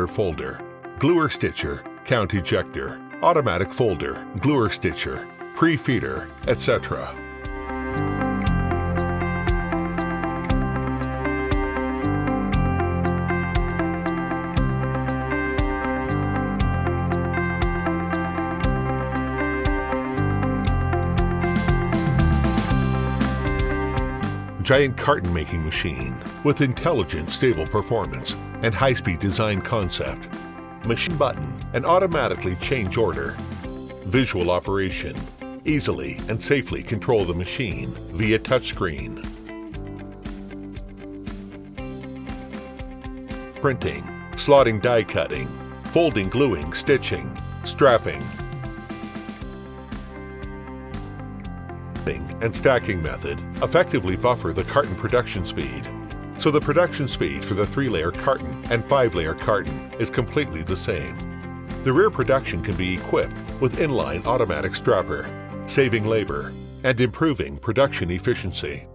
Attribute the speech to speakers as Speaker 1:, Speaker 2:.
Speaker 1: cutter folder, gluer stitcher, count ejector, automatic folder, gluer stitcher, pre-feeder, etc. Giant carton making machine with intelligent, stable performance and high-speed design concept. Machine button and automatically change order. Visual operation. Easily and safely control the machine via touchscreen. Printing, slotting die cutting, folding gluing, stitching, strapping, and stacking method effectively buffer the carton production speed. So the production speed for the 3-layer carton and 5-layer carton is completely the same. The rear production can be equipped with inline automatic strapper, saving labor and improving production efficiency.